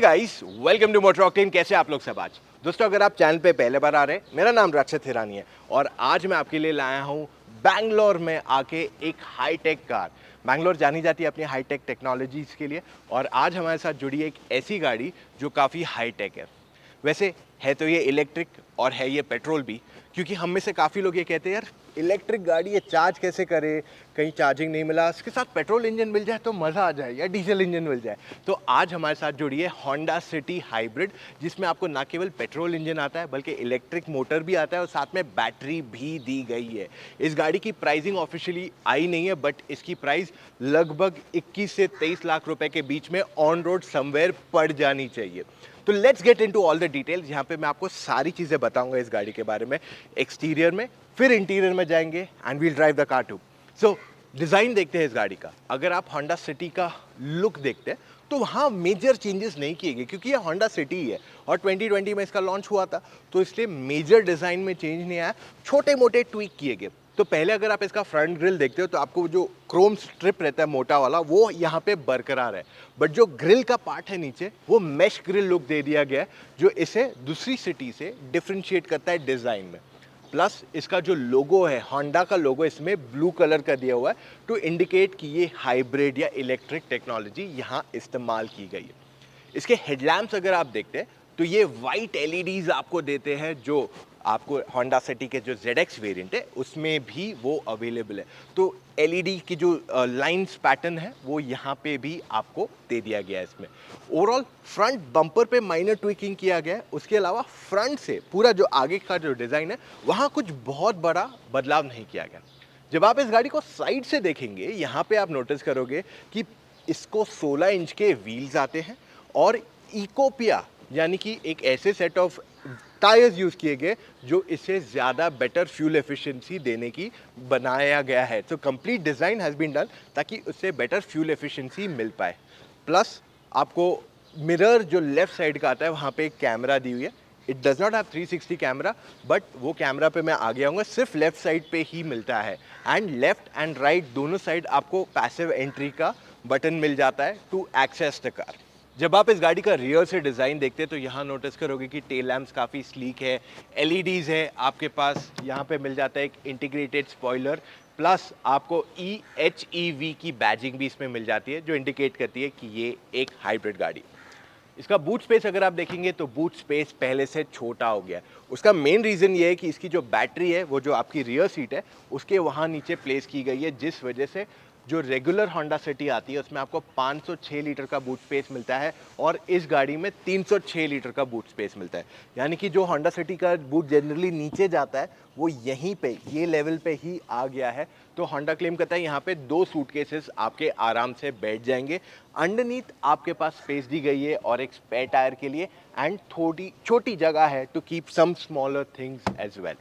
Guys, welcome to Motor Octane. कैसे आप लोग सब? आज दोस्तों, अगर आप चैनल पे पहले बार आ रहे हैं, मेरा नाम रक्षित हिरानी है और आज मैं आपके लिए लाया हूँ बैंगलोर में आके एक हाईटेक कार। बैंगलोर जानी जाती है अपनी हाईटेक टेक्नोलॉजीज़ के लिए और आज हमारे साथ जुड़ी है एक ऐसी गाड़ी जो काफ़ी हाईटेक है। वैसे है तो ये इलेक्ट्रिक और है ये पेट्रोल भी, क्योंकि हम में से काफ़ी लोग ये कहते हैं यार इलेक्ट्रिक गाड़ी ये चार्ज कैसे करे, कहीं चार्जिंग नहीं मिला, इसके साथ पेट्रोल इंजन मिल जाए तो मज़ा आ जाए या डीजल इंजन मिल जाए। तो आज हमारे साथ जुड़ी है होंडा सिटी हाइब्रिड, जिसमें आपको ना केवल पेट्रोल इंजन आता है बल्कि इलेक्ट्रिक मोटर भी आता है और साथ में बैटरी भी दी गई है। इस गाड़ी की प्राइसिंग ऑफिशियली आई नहीं है, बट इसकी प्राइस लगभग 21 से 23 लाख रुपए के बीच में ऑन रोड समवेयर पड़ जानी चाहिए। तो let's get into all the details. यहाँ पे मैं आपको सारी चीज़ें बताऊंगा इस गाड़ी के बारे में, एक्सटीरियर में, फिर इंटीरियर में जाएंगे and we'll drive the car too. So design देखते हैं इस गाड़ी का। अगर आप होंडा सिटी का लुक देखते हैं तो वहाँ मेजर चेंजेस नहीं किए गए, क्योंकि ये होंडा सिटी ही है और 2020 में इसका लॉन्च हुआ था, तो इसलिए मेजर डिज़ाइन में चेंज नहीं आया, छोटे मोटे ट्वीक किए गए। तो पहले अगर आप इसका फ्रंट ग्रिल देखते हो तो आपको जो क्रोम स्ट्रिप रहता है मोटा वाला, वो यहाँ पे बरकरार है, बट जो ग्रिल का पार्ट है नीचे, वो मैश ग्रिल लुक दे दिया गया है, जो इसे दूसरी सिटी से डिफ्रेंशिएट करता है डिज़ाइन में। प्लस इसका जो लोगो है, होंडा का लोगो, इसमें ब्लू कलर का दिया हुआ है टू इंडिकेट कि ये हाइब्रिड या इलेक्ट्रिक टेक्नोलॉजी यहाँ इस्तेमाल की गई है। इसके हेडलैम्प्स अगर आप देखते हैं तो ये वाइट एलईडीज आपको देते हैं, जो आपको होंडा सिटी के जो ZX वेरिएंट है उसमें भी वो अवेलेबल है। तो एलईडी की जो लाइंस पैटर्न है वो यहाँ पे भी आपको दे दिया गया है। इसमें ओवरऑल फ्रंट बम्पर पे माइनर ट्विकिंग किया गया है, उसके अलावा फ्रंट से पूरा जो आगे का जो डिज़ाइन है वहाँ कुछ बहुत बड़ा बदलाव नहीं किया गया। जब आप इस गाड़ी को साइड से देखेंगे, यहाँ पे आप नोटिस करोगे कि इसको 16 इंच के व्हील्स आते हैं और इकोपिया यानी कि एक ऐसे सेट ऑफ टायर्स यूज़ किए गए जो इसे ज़्यादा बेटर फ्यूल एफिशिएंसी देने की बनाया गया है। तो complete design has been done ताकि उससे बेटर फ्यूल एफिशिएंसी मिल पाए। प्लस आपको मिरर जो लेफ्ट साइड का आता है वहाँ पे एक कैमरा दी हुई है। It does not have 360 camera, but वो कैमरा पे मैं आगे आऊँगा, सिर्फ लेफ्ट साइड पे ही मिलता है। एंड लेफ्ट एंड राइट दोनों साइड आपको पैसिव एंट्री का बटन मिल जाता है टू एक्सेस द कार। जब आप इस गाड़ी का रियर से डिज़ाइन देखते हैं तो यहाँ नोटिस करोगे कि टेल लैम्प्स काफ़ी स्लीक है, एलईडीज़ है आपके पास, यहाँ पे मिल जाता है एक इंटीग्रेटेड स्पॉइलर, प्लस आपको EHEV की बैजिंग भी इसमें मिल जाती है जो इंडिकेट करती है कि ये एक हाइब्रिड गाड़ी। इसका बूट स्पेस अगर आप देखेंगे तो बूट स्पेस पहले से छोटा हो गया है। उसका मेन रीज़न ये है कि इसकी जो बैटरी है वो जो आपकी रियर सीट है उसके वहाँ नीचे प्लेस की गई है, जिस वजह से जो रेगुलर होंडा सिटी आती है उसमें आपको 506 लीटर का बूट स्पेस मिलता है और इस गाड़ी में 306 लीटर का बूट स्पेस मिलता है। यानी कि जो होंडा सिटी का बूट जनरली नीचे जाता है वो यहीं पे, ये लेवल पे ही आ गया है। तो होंडा क्लेम करता है यहाँ पे 2 सूटकेसेस आपके आराम से बैठ जाएंगे। अंडरनीथ आपके पास स्पेस दी गई है और एक स्पेयर टायर के लिए, एंड थोड़ी छोटी जगह है to keep some smaller things as well.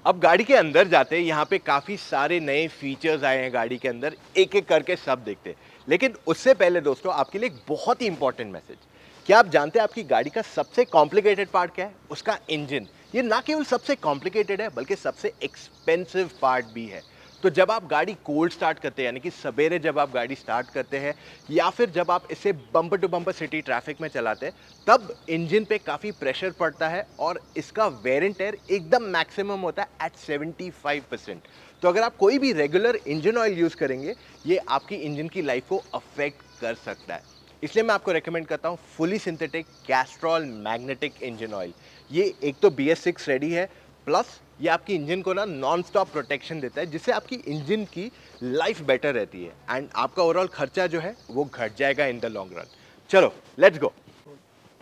अब गाड़ी के अंदर जाते हैं, यहाँ पे काफ़ी सारे नए फीचर्स आए हैं गाड़ी के अंदर, एक एक करके सब देखते हैं। लेकिन उससे पहले दोस्तों आपके लिए एक बहुत ही इंपॉर्टेंट मैसेज। क्या आप जानते हैं आपकी गाड़ी का सबसे कॉम्प्लिकेटेड पार्ट क्या है? उसका इंजन। ये ना केवल सबसे कॉम्प्लिकेटेड है बल्कि सबसे एक्सपेंसिव पार्ट भी है। तो जब आप गाड़ी कोल्ड स्टार्ट करते हैं, यानी कि सवेरे जब आप गाड़ी स्टार्ट करते हैं या फिर जब आप इसे bumper to bumper city traffic में चलाते हैं, तब इंजन पे काफ़ी प्रेशर पड़ता है और इसका वेयर एंड टेयर एकदम मैक्सिमम होता है एट 75%। तो अगर आप कोई भी रेगुलर इंजन ऑयल यूज़ करेंगे, ये आपकी इंजन की लाइफ को अफेक्ट कर सकता है। इसलिए मैं आपको रेकमेंड करता हूँ fully synthetic Castrol magnetic engine oil. ये एक तो BS6 रेडी है, प्लस ये आपकी इंजन को ना नॉन स्टॉप प्रोटेक्शन देता है, जिससे आपकी इंजन की लाइफ बेटर रहती है एंड आपका ओवरऑल खर्चा जो है वो घट जाएगा इन द लॉन्ग रन। चलो लेट्स गो।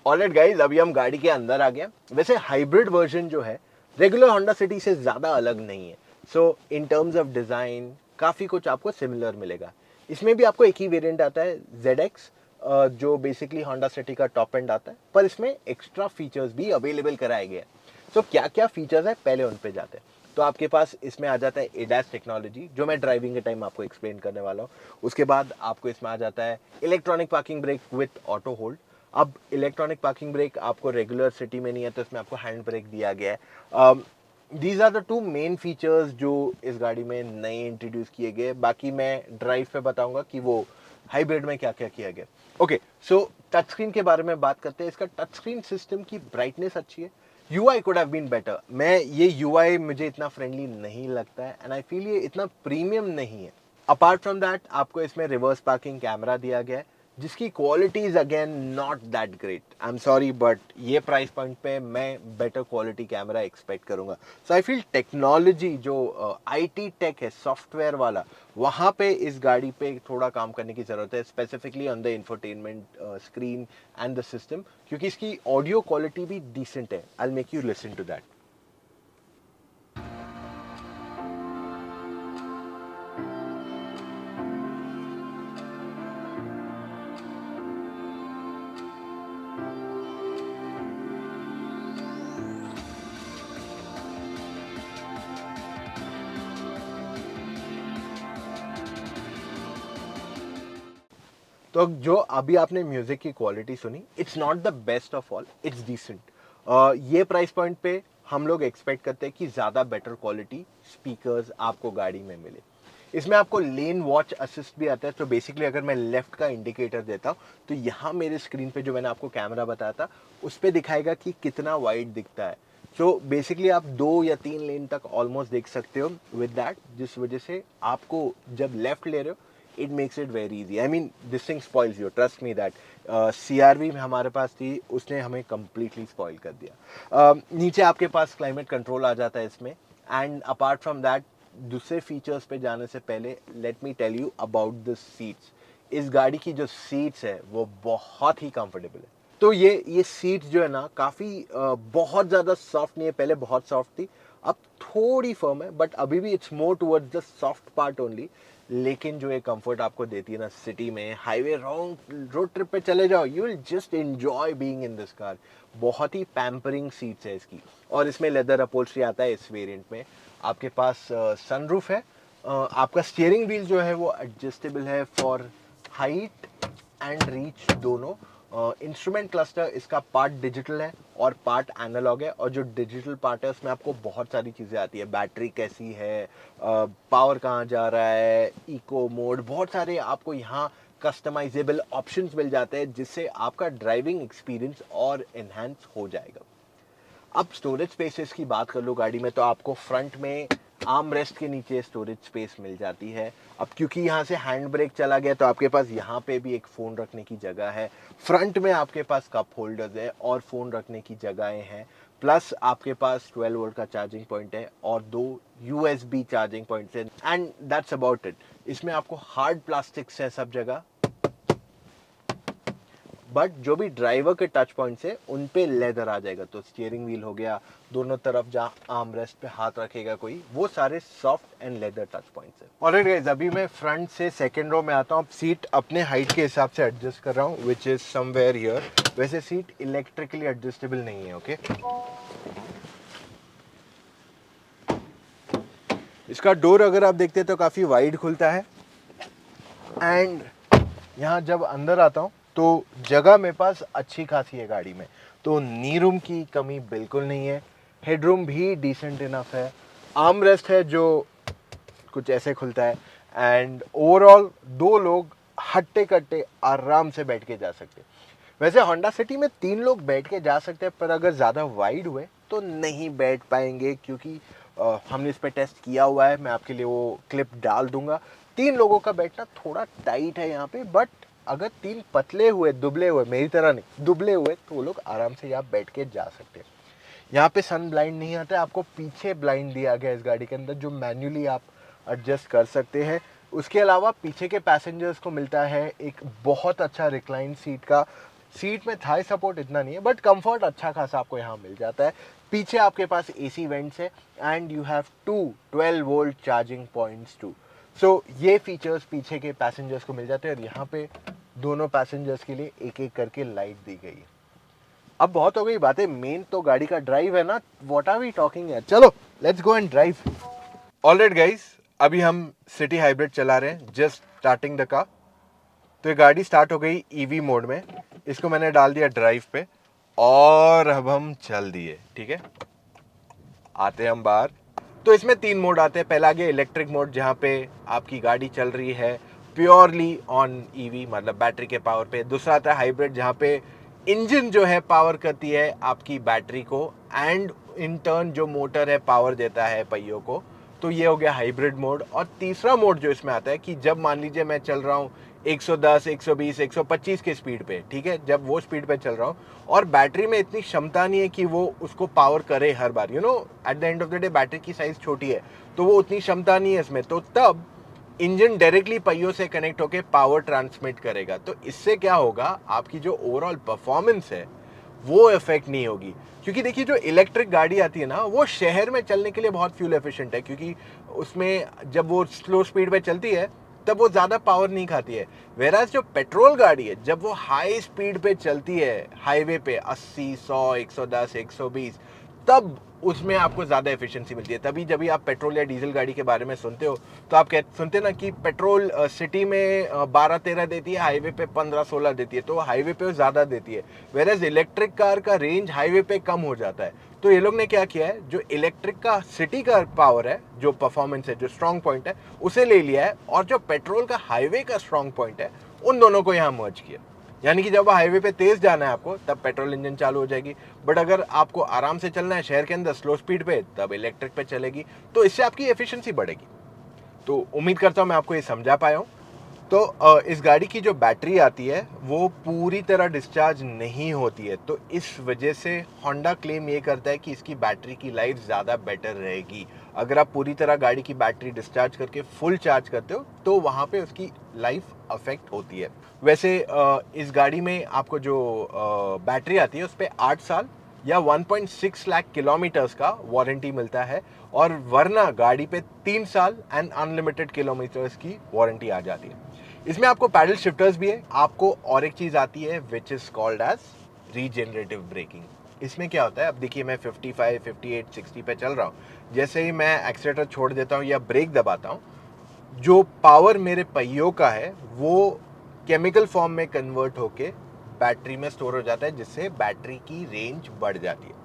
ऑलराइट गाइस, अभी हम गाड़ी के अंदर आ गए। वैसे हाइब्रिड वर्जन जो है रेगुलर होंडा सिटी से ज़्यादा अलग नहीं है। सो इन टर्म्स ऑफ डिज़ाइन काफ़ी कुछ आपको सिमिलर मिलेगा। इसमें भी आपको एक ही वेरिएंट आता है ZX, जो बेसिकली होंडा सिटी का टॉप एंड आता है, पर इसमें एक्स्ट्रा फीचर्स भी अवेलेबल कराए गए हैं। तो क्या क्या फीचर्स है पहले उन पे जाते हैं। तो आपके पास इसमें आ जाता है ADAS टेक्नोलॉजी, जो मैं ड्राइविंग के टाइम आपको एक्सप्लेन करने वाला हूँ। उसके बाद आपको इसमें आ जाता है electronic parking brake with auto hold. अब इलेक्ट्रॉनिक पार्किंग ब्रेक आपको रेगुलर सिटी में नहीं है, तो इसमें आपको हैंड ब्रेक दिया गया है। These are the 2 main features जो इस गाड़ी में नए इंट्रोड्यूस किए गए। बाकी मैं ड्राइव पे बताऊंगा कि वो हाइब्रिड में क्या क्या किया गया। ओके, सो टच स्क्रीन के बारे में बात करते हैं। इसका टच स्क्रीन सिस्टम की ब्राइटनेस अच्छी है। UI could have been better. मैं ये यूआई मुझे इतना फ्रेंडली नहीं लगता है एंड आई फील ये इतना प्रीमियम नहीं है। अपार्ट फ्रॉम दैट आपको इसमें रिवर्स पार्किंग कैमरा दिया गया है जिसकी quality is again not that great. I am sorry but ये प्राइस पॉइंट पे मैं बेटर क्वालिटी कैमरा एक्सपेक्ट करूंगा। सो आई फील टेक्नोलॉजी जो आईटी टेक है सॉफ्टवेयर वाला, वहाँ पे इस गाड़ी पे थोड़ा काम करने की ज़रूरत है, specifically on the infotainment screen and the system, क्योंकि इसकी ऑडियो क्वालिटी भी डिसेंट है। I will make you listen to that. तो जो अभी आपने म्यूजिक की क्वालिटी सुनी, it's not the best of all, it's decent. ये प्राइस पॉइंट पे हम लोग एक्सपेक्ट करते हैं कि ज़्यादा बेटर क्वालिटी स्पीकर्स आपको गाड़ी में मिले। इसमें आपको लेन वॉच असिस्ट भी आता है। तो बेसिकली अगर मैं लेफ्ट का इंडिकेटर देता हूँ तो यहाँ मेरे स्क्रीन पे जो मैंने आपको कैमरा बताया था उस पर दिखाएगा कि कितना वाइड दिखता है। सो बेसिकली आप 2 या 3 लेन तक ऑलमोस्ट देख सकते हो विद दैट, जिस वजह से आपको जब लेफ्ट ले रहे हो it makes it very easy. I mean, this thing spoils you. Trust me that. CRV में हमारे पास थी, उसने हमें completely spoil कर दिया। नीचे आपके पास क्लाइमेट कंट्रोल आ जाता है इसमें। एंड अपार्ट फ्रॉम दैट दूसरे फीचर्स पे जाने से पहले let me tell you about the seats. इस गाड़ी की जो सीट्स है वो बहुत ही कंफर्टेबल है। तो ये सीट जो है ना काफ़ी बहुत ज़्यादा सॉफ्ट नहीं है, पहले बहुत सॉफ्ट थी, अब थोड़ी फर्म है, बट अभी भी it's more towards the soft part only. लेकिन जो ये कंफर्ट आपको देती है ना सिटी में, हाईवे रोड ट्रिप पे चले जाओ, you will just enjoy being in this car. बहुत ही पैम्परिंग सीट्स है इसकी। और इसमें लेदर अपहोल्स्ट्री आता है इस वेरिएंट में। आपके पास सनरूफ है। आपका स्टीयरिंग व्हील जो है वो एडजस्टेबल है फॉर हाइट एंड रीच दोनों। इंस्ट्रूमेंट क्लस्टर इसका पार्ट डिजिटल है और पार्ट एनालॉग है। और जो डिजिटल पार्ट है उसमें आपको बहुत सारी चीज़ें आती है, बैटरी कैसी है, पावर कहाँ जा रहा है, इको मोड, बहुत सारे आपको यहाँ कस्टमाइजेबल ऑप्शंस मिल जाते हैं जिससे आपका ड्राइविंग एक्सपीरियंस और इन्हांस हो जाएगा। अब स्टोरेज स्पेसेस की बात कर लो गाड़ी में, तो आपको फ्रंट में आर्म रेस्ट के नीचे स्टोरेज स्पेस मिल जाती है। अब क्योंकि यहाँ से हैंड ब्रेक चला गया तो आपके पास यहाँ पे भी एक फ़ोन रखने की जगह है। फ्रंट में आपके पास कप होल्डर्स है और फ़ोन रखने की जगहें हैं। प्लस आपके पास 12 वोल्ट का चार्जिंग पॉइंट है और 2 USB चार्जिंग पॉइंट्स हैं एंड दैट्स अबाउट इट। इसमें आपको हार्ड प्लास्टिक्स है सब जगह, बट जो भी ड्राइवर के टच पॉइंट्स है उन पे लेदर आ जाएगा। तो स्टीयरिंग व्हील हो गया, दोनों तरफ जहाँ आर्म रेस्ट पे हाथ रखेगा कोई, वो सारे soft and leather touch points है। ऑलराइट गाइस, अभी मैं फ्रंट से सेकंड रो में आता हूँ। सीट अपने हाइट के हिसाब से एडजस्ट कर रहा हूँ विच इज समवेयर हियर। वैसे सीट इलेक्ट्रिकली एडजस्टेबल नहीं है। ओके, इसका डोर अगर आप देखते हैं तो काफ़ी वाइड खुलता है। एंड यहाँ जब अंदर आता हूँ तो जगह मेरे पास अच्छी खासी है गाड़ी में, तो नी रूम की कमी बिल्कुल नहीं है। हेडरूम भी डिसेंट इनफ है। आर्म रेस्ट है जो कुछ ऐसे खुलता है। एंड ओवरऑल 2 लोग हट्टे कट्टे आराम से बैठ के जा सकते हैं। वैसे होंडा सिटी में 3 लोग बैठ के जा सकते हैं, पर अगर ज़्यादा वाइड हुए तो नहीं बैठ पाएंगे, क्योंकि हमने इस पर टेस्ट किया हुआ है। मैं आपके लिए वो क्लिप डाल दूंगा। 3 लोगों का बैठना थोड़ा टाइट है यहाँ पे, बट अगर 3 पतले हुए दुबले हुए, मेरी तरह नहीं दुबले हुए, तो वो लोग आराम से यहाँ बैठ के जा सकते हैं। यहाँ पे सन ब्लाइंड नहीं आता है, आपको पीछे ब्लाइंड दिया गया है इस गाड़ी के अंदर, जो मैन्युअली आप एडजस्ट कर सकते हैं। उसके अलावा पीछे के पैसेंजर्स को मिलता है एक बहुत अच्छा रिक्लाइन सीट का। सीट में थाई सपोर्ट इतना नहीं है, बट कंफर्ट अच्छा खासा आपको यहाँ मिल जाता है। पीछे आपके पास AC वेंट्स है and you have 2 12 volt charging points too. So ये फीचर्स पीछे के पैसेंजर्स को मिल जाते हैं। और यहाँ पे दोनों पैसेंजर्स के लिए एक एक करके लाइट दी गई है। अब बहुत हो गई बातें, मेन तो गाड़ी का ड्राइव है ना। व्हाट आर वी टॉकिंग है, चलो let's go and drive. Alright guys, अभी हम सिटी हाइब्रिड चला रहे हैं, जस्ट स्टार्टिंग द कार। तो ये गाड़ी स्टार्ट हो गई EV मोड में। इसको मैंने डाल दिया ड्राइव पे और अब हम चल दिए। ठीक है, आते हैं हम बाहर। तो इसमें 3 मोड आते हैं। पहला आ गया इलेक्ट्रिक मोड, जहाँ पे आपकी गाड़ी चल रही है प्योरली ऑन ईवी, मतलब बैटरी के पावर पे। दूसरा आता है हाइब्रिड, जहाँ पे इंजन जो है पावर करती है आपकी बैटरी को, एंड इन टर्न जो मोटर है पावर देता है पहियों को। तो ये हो गया हाइब्रिड मोड। और तीसरा मोड जो इसमें आता है कि जब मान लीजिए मैं चल रहा हूँ 110, 120, 125 के स्पीड पे, ठीक है, जब वो स्पीड पे चल रहा हूँ और बैटरी में इतनी क्षमता नहीं है कि वो उसको पावर करे हर बार, at the end of the day battery की साइज छोटी है, तो वो उतनी क्षमता नहीं है इसमें, तो तब इंजन डायरेक्टली पहियों से कनेक्ट होकर पावर ट्रांसमिट करेगा। तो इससे क्या होगा, आपकी जो ओवरऑल परफॉर्मेंस है वो इफेक्ट नहीं होगी। क्योंकि देखिए जो इलेक्ट्रिक गाड़ी आती है ना, वो शहर में चलने के लिए बहुत फ्यूल एफिशिएंट है, क्योंकि उसमें जब वो स्लो स्पीड पे चलती है तब वो ज़्यादा पावर नहीं खाती है। वेराज जो पेट्रोल गाड़ी है, जब वो हाई स्पीड पे चलती है हाईवे पे 80, 100, 110, 120, तब उसमें आपको ज़्यादा एफिशिएंसी मिलती है। तभी जब भी आप पेट्रोल या डीजल गाड़ी के बारे में सुनते हो तो आप सुनते ना कि पेट्रोल सिटी में 12-13 देती है, हाईवे पे 15-16 देती है, तो हाईवे पे ज़्यादा देती है। वेराज इलेक्ट्रिक कार का रेंज हाईवे पे कम हो जाता है। तो ये लोग ने क्या किया है, जो इलेक्ट्रिक का सिटी का पावर है, जो परफॉर्मेंस है, जो स्ट्रॉन्ग पॉइंट है, उसे ले लिया है, और जो पेट्रोल का हाईवे का स्ट्रॉन्ग पॉइंट है, उन दोनों को यहाँ मर्ज किया। यानी कि जब हाईवे पे तेज जाना है आपको, तब पेट्रोल इंजन चालू हो जाएगी, बट अगर आपको आराम से चलना है शहर के अंदर स्लो स्पीड पे, तब इलेक्ट्रिक पे चलेगी। तो इससे आपकी एफिशिएंसी बढ़ेगी। तो उम्मीद करता हूँ मैं आपको ये समझा पाया हूँ। तो इस गाड़ी की जो बैटरी आती है वो पूरी तरह डिस्चार्ज नहीं होती है, तो इस वजह से होंडा क्लेम ये करता है कि इसकी बैटरी की लाइफ ज़्यादा बेटर रहेगी। अगर आप पूरी तरह गाड़ी की बैटरी डिस्चार्ज करके फुल चार्ज करते हो तो वहाँ पे उसकी लाइफ अफेक्ट होती है। वैसे इस गाड़ी में आपको जो बैटरी आती है उस पर 8 साल या 1.6 लाख किलोमीटर्स का वारंटी मिलता है, और वरना गाड़ी पे 3 साल एंड अनलिमिटेड किलोमीटर्स की वारंटी आ जाती है। इसमें आपको पैडल शिफ्टर्स भी है। आपको और एक चीज़ आती है which is called as regenerative braking. इसमें क्या होता है, अब देखिए मैं 55, 58, 60 पे चल रहा हूँ, जैसे ही मैं एक्सीलेटर छोड़ देता हूँ या ब्रेक दबाता हूँ, जो पावर मेरे पहियों का है वो केमिकल फॉर्म में कन्वर्ट होके बैटरी में स्टोर हो जाता है, जिससे बैटरी की रेंज बढ़ जाती है।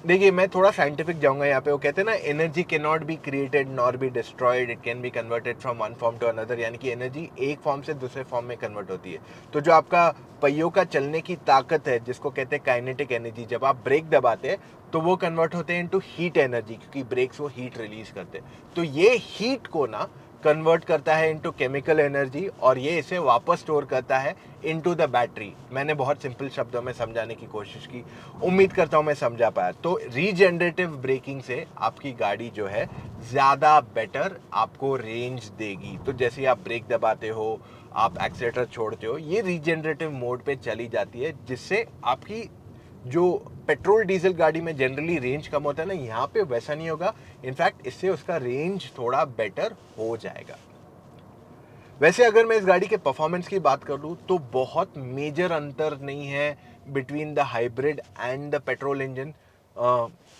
देखिए मैं थोड़ा साइंटिफिक जाऊंगा यहाँ पे। वो कहते हैं ना, energy can not be created nor be destroyed, it can be converted from one form to another. यानी कि एनर्जी एक फॉर्म से दूसरे फॉर्म में कन्वर्ट होती है। तो जो आपका पहियों का चलने की ताकत है, जिसको कहते हैं काइनेटिक एनर्जी, जब आप ब्रेक दबाते हैं तो वो कन्वर्ट होते हैं इनटू हीट एनर्जी, क्योंकि ब्रेक्स वो हीट रिलीज करते हैं। तो ये हीट को ना कन्वर्ट करता है इनटू केमिकल एनर्जी, और ये इसे वापस स्टोर करता है इनटू द बैटरी। मैंने बहुत सिंपल शब्दों में समझाने की कोशिश की, उम्मीद करता हूँ मैं समझा पाया। तो रीजेनरेटिव ब्रेकिंग से आपकी गाड़ी जो है ज़्यादा बेटर आपको रेंज देगी। तो जैसे आप ब्रेक दबाते हो, आप एक्सीलेटर छोड़ते हो, ये रीजेनरेटिव मोड पे चली जाती है, जिससे आपकी जो पेट्रोल डीजल गाड़ी में जनरली रेंज कम होता है ना, यहाँ पे वैसा नहीं होगा। इनफैक्ट इससे उसका रेंज थोड़ा बेटर हो जाएगा। वैसे अगर मैं इस गाड़ी के परफॉर्मेंस की बात करूँ तो बहुत मेजर अंतर नहीं है between the hybrid and the petrol engine.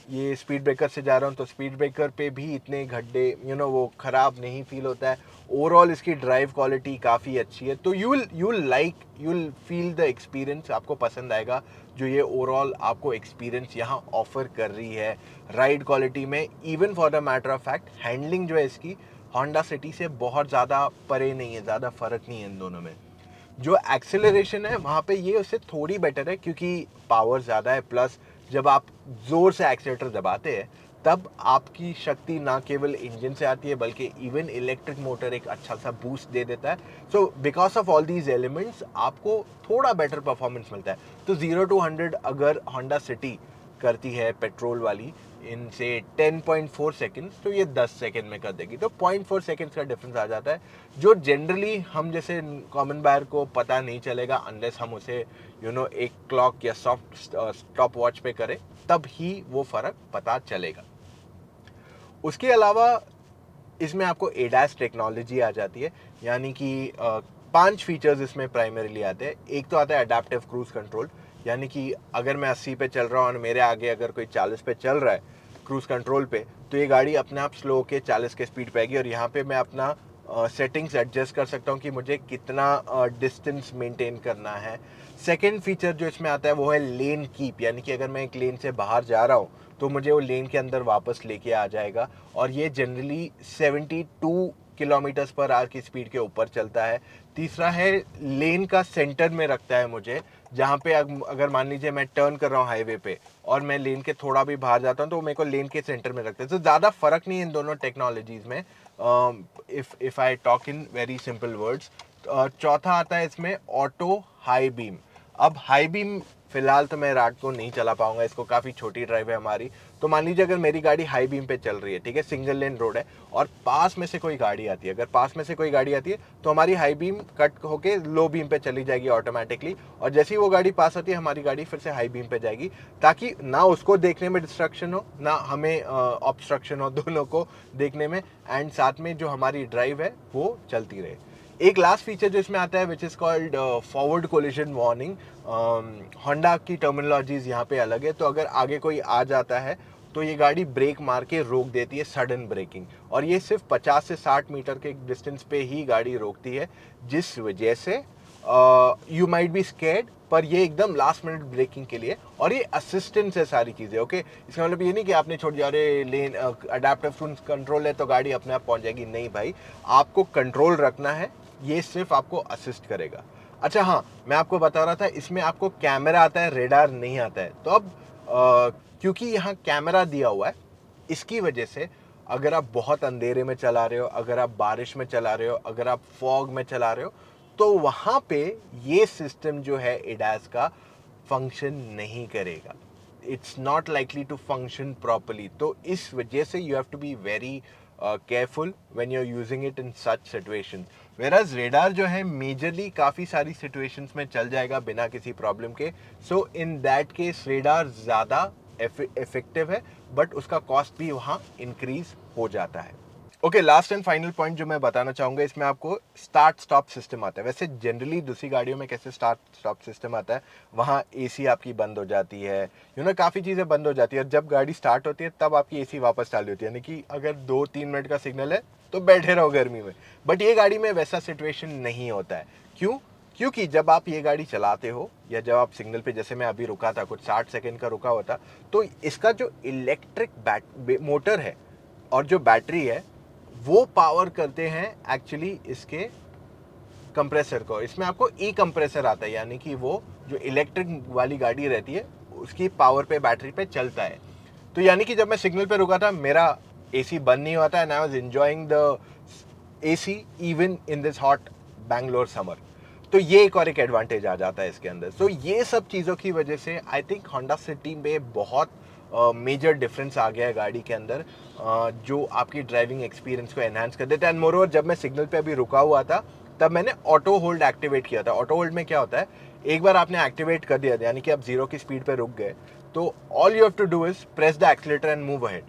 ये स्पीड ब्रेकर से जा रहा हूँ तो स्पीड ब्रेकर पे भी इतने गड्ढे वो ख़राब नहीं फील होता है। ओवरऑल इसकी ड्राइव क्वालिटी काफ़ी अच्छी है। तो you will feel the experience, आपको पसंद आएगा जो ये ओवरऑल आपको एक्सपीरियंस यहाँ ऑफर कर रही है राइड क्वालिटी में। Even for the matter of fact handling जो है इसकी होंडा सिटी से बहुत ज़्यादा परे नहीं है, ज़्यादा फ़र्क नहीं है इन दोनों में। जो एक्सेलरेशन है वहाँ पे ये उससे थोड़ी बेटर है, क्योंकि पावर ज़्यादा है, प्लस जब आप ज़ोर से एक्सीलेटर दबाते हैं तब आपकी शक्ति ना केवल इंजन से आती है बल्कि इवन इलेक्ट्रिक मोटर एक अच्छा सा बूस्ट दे देता है। So because of all these elements आपको थोड़ा बेटर परफॉर्मेंस मिलता है। तो 0 to 100 अगर होंडा सिटी करती है पेट्रोल वाली इन से 10.4 सेकेंड्स, तो ये 10 सेकेंड में कर देगी। तो 0.4 सेकेंड्स का डिफरेंस आ जाता है, जो जनरली हम जैसे कॉमन बायर को पता नहीं चलेगा अनलेस हम उसे एक क्लॉक या सॉफ्ट स्टॉप वॉच पे करें, तब ही वो फ़र्क पता चलेगा। उसके अलावा इसमें आपको एडास टेक्नोलॉजी आ जाती है, यानी कि 5 फीचर्स इसमें प्राइमरीली आते हैं। एक तो आता है अडेप्टिव क्रूज कंट्रोल, यानी कि अगर मैं 80 पे चल रहा हूँ और मेरे आगे अगर कोई 40 पे चल रहा है क्रूज कंट्रोल पे, तो ये गाड़ी अपने आप स्लो के 40 के स्पीड पे आएगी, और यहाँ पे मैं अपना सेटिंग्स एडजस्ट कर सकता हूँ कि मुझे कितना डिस्टेंस मेंटेन करना है। सेकेंड फीचर जो इसमें आता है वो है लेन कीप, यानी कि अगर मैं एक लेन से बाहर जा रहा हूँ तो मुझे वो लेन के अंदर वापस लेके आ जाएगा, और ये जनरली 72 किलोमीटर्स पर आवर की स्पीड के ऊपर चलता है। तीसरा है लेन का सेंटर में रखता है मुझे, जहाँ पे अगर मान लीजिए मैं टर्न कर रहा हूँ हाईवे पे और मैं लेन के थोड़ा भी बाहर जाता हूँ तो मेरे को लेन के सेंटर में रखता है। तो ज़्यादा फर्क नहीं है इन दोनों टेक्नोलॉजीज़ में, if I talk in very simple words. चौथा आता है इसमें ऑटो हाई बीम। अब हाई बीम फिलहाल तो मैं रात को नहीं चला पाऊंगा, इसको काफ़ी छोटी ड्राइव है हमारी। तो मान लीजिए अगर मेरी गाड़ी हाई बीम पे चल रही है, ठीक है, सिंगल लेन रोड है और पास में से कोई गाड़ी आती है, अगर पास में से कोई गाड़ी आती है तो हमारी हाई बीम कट होके लो बीम पे चली जाएगी ऑटोमेटिकली, और जैसे ही वो गाड़ी पास होती है हमारी गाड़ी फिर से हाई बीम पे जाएगी, ताकि ना उसको देखने में डिस्ट्रक्शन हो ना हमें ऑब्स्ट्रक्शन हो, दोनों को देखने में, एंड साथ में जो हमारी ड्राइव है वो चलती रहे। एक लास्ट फीचर जो इसमें आता है which is called forward collision warning. Honda की टर्मिनोलॉजीज यहाँ पे अलग है, तो अगर आगे कोई आ जाता है तो ये गाड़ी ब्रेक मार के रोक देती है, सडन ब्रेकिंग, और ये सिर्फ 50 से 60 मीटर के डिस्टेंस पे ही गाड़ी रोकती है, जिस वजह से यू माइट बी स्कैर्ड, पर ये एकदम लास्ट मिनट ब्रेकिंग के लिए, और ये असिस्टेंस है सारी चीज़ें। ओके, इसका मतलब ये नहीं कि आपने छोड़ दिया अरे लेन अडेप्टिव क्रूज कंट्रोल है तो गाड़ी अपने आप पहुंच जाएगी, नहीं भाई, आपको कंट्रोल रखना है, ये सिर्फ आपको असिस्ट करेगा। अच्छा हाँ, मैं आपको बता रहा था इसमें आपको कैमरा आता है, रेडार नहीं आता है। तो अब क्योंकि यहाँ कैमरा दिया हुआ है, इसकी वजह से अगर आप बहुत अंधेरे में चला रहे हो, अगर आप बारिश में चला रहे हो, अगर आप फॉग में चला रहे हो, तो वहाँ पे ये सिस्टम जो है एडास का फंक्शन नहीं करेगा, it's not likely to function properly. तो इस वजह से you have to be very careful when you are using it in such situations. Whereas radar जो है मेजरली काफ़ी सारी सिचुएशंस में चल जाएगा बिना किसी प्रॉब्लम के। सो इन दैट केस रेडार ज़्यादा इफेक्टिव है, बट उसका कॉस्ट भी वहाँ इंक्रीज हो जाता है। Okay, last and final point जो मैं बताना चाहूँगा, इसमें आपको स्टार्ट स्टॉप सिस्टम आता है। वैसे जनरली दूसरी गाड़ियों में कैसे स्टार्ट स्टॉप सिस्टम आता है, वहाँ एसी आपकी बंद हो जाती है, काफ़ी चीज़ें बंद हो जाती है, और जब गाड़ी स्टार्ट होती है तब आपकी एसी वापस चालू होती है, यानी कि अगर 2-3 मिनट का सिग्नल है तो बैठे रहो गर्मी में। बट ये गाड़ी में वैसा सिचुएशन नहीं होता है। क्यों? क्योंकि जब आप ये गाड़ी चलाते हो या जब आप सिग्नल पे, जैसे मैं अभी रुका था, कुछ 60 सेकेंड का रुका हुआ था, तो इसका जो इलेक्ट्रिक मोटर है और जो बैटरी है वो पावर करते हैं एक्चुअली इसके कंप्रेसर को। इसमें आपको ई कंप्रेसर आता है, यानी कि वो जो इलेक्ट्रिक वाली गाड़ी रहती है उसकी पावर पे, बैटरी पे चलता है। तो यानी कि जब मैं सिग्नल पे रुका था मेरा एसी बंद नहीं हुआ था, and I was enjoying the AC even in this hot Bangalore summer. तो ये एक और एक एडवांटेज आ जाता है इसके अंदर। सो ये सब चीज़ों की वजह से आई थिंक होंडा सिटी में बहुत मेजर डिफरेंस आ गया है गाड़ी के अंदर, जो आपकी ड्राइविंग एक्सपीरियंस को एनहांस कर देता है। एंड मोरओवर जब मैं सिग्नल पे अभी रुका हुआ था तब मैंने ऑटो होल्ड एक्टिवेट किया था। ऑटो होल्ड में क्या होता है, एक बार आपने एक्टिवेट कर दिया, यानी कि आप 0 की स्पीड पे रुक गए, तो all you have to do is press the accelerator and move ahead.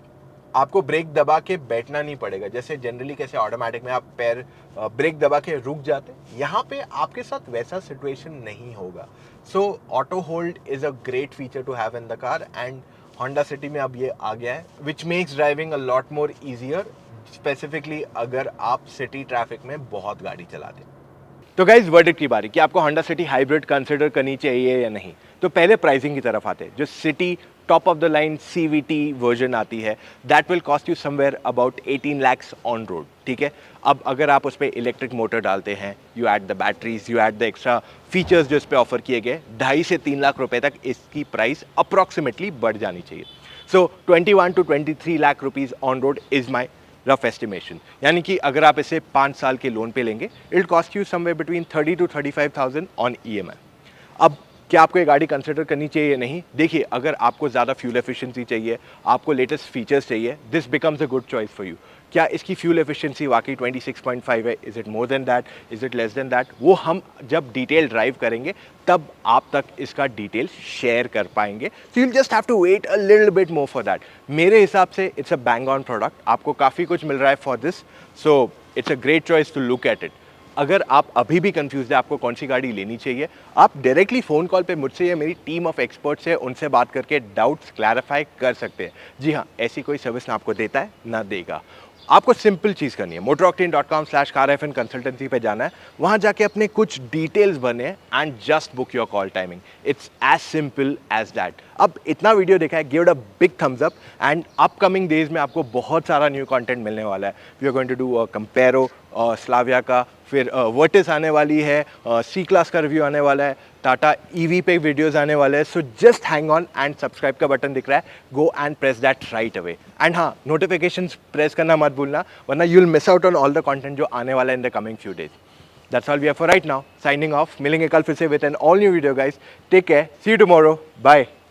आपको ब्रेक दबा के बैठना नहीं पड़ेगा, जैसे जनरली कैसे ऑटोमेटिक में आप पैर ब्रेक दबा के रुक जाते, यहाँ पे आपके साथ वैसा सिचुएशन नहीं होगा। So auto hold is a great feature to have in the car, and Honda City में अब ये आ गया है, which makes driving a lot more easier, specifically अगर आप सिटी ट्रैफिक में बहुत गाड़ी चलाते हैं। तो गाइज वर्डिक्ट की बारी कि आपको होंडा सिटी हाइब्रिड कंसिडर करनी चाहिए या नहीं। तो पहले प्राइसिंग की तरफ आते हैं। जो city top of the line CVT version आती है, that will cost you somewhere about 18 lakhs on road, ठीक है। अब अगर आप उस पर इलेक्ट्रिक मोटर डालते हैं, you add the batteries, you add the extra features जो इस पर ऑफर किए गए, 2.5 से 3 लाख रुपए तक इसकी प्राइस अप्रॉक्सीमेटली बढ़ जानी चाहिए। सो 21 to 23 lakh rupees on road is my rough estimation, यानी कि अगर आप इसे 5 साल के लोन पे लेंगे, it cost you somewhere between 30 to 35,000 on EMI। अब क्या आपको ये गाड़ी कंसिडर करनी चाहिए या नहीं? देखिए, अगर आपको ज़्यादा फ्यूल एफिशिएंसी चाहिए, आपको लेटेस्ट फीचर्स चाहिए, this becomes a good choice for you. क्या इसकी फ्यूल एफिशिएंसी वाकई 26.5 है? Is it more than that? Is it less than that? वो हम जब डिटेल ड्राइव करेंगे तब आप तक इसका डिटेल शेयर कर पाएंगे। So you just have to wait a little bit more for that. मेरे हिसाब से it's a bang on product, आपको काफ़ी कुछ मिल रहा है for this, so it's a great choice to look at it. अगर आप अभी भी कंफ्यूज है आपको कौन सी गाड़ी लेनी चाहिए, आप डायरेक्टली फ़ोन कॉल पे मुझसे या मेरी टीम ऑफ एक्सपर्ट्स है उनसे बात करके डाउट्स क्लैरिफाई कर सकते हैं। जी हाँ, ऐसी कोई सर्विस ना आपको देता है ना देगा। आपको सिंपल चीज़ करनी है, motoroctane.com/car-consultancy पे जाना है, वहाँ जाके अपने कुछ डिटेल्स भरने हैं and just book your call timing. It's as simple as that. अब इतना वीडियो देखा है, give it a big thumbs up, and upcoming days में आपको बहुत सारा न्यू कंटेंट मिलने वाला है। We are going to do a comparo Slavia का, फिर वर्टिस आने वाली है, सी क्लास का रिव्यू आने वाला है, टाटा ईवी पे वीडियोस आने वाले हैं. So just hang on and subscribe का बटन दिख रहा है, go and press that right away. And हाँ, नोटिफिकेशंस प्रेस करना मत भूलना, वरना you will miss out on all the content जो आने वाला है in the coming few days. That's all we have for right now. Signing off. मिलेंगे कल फिर से with an all new video guys. Take care. See you tomorrow. Bye.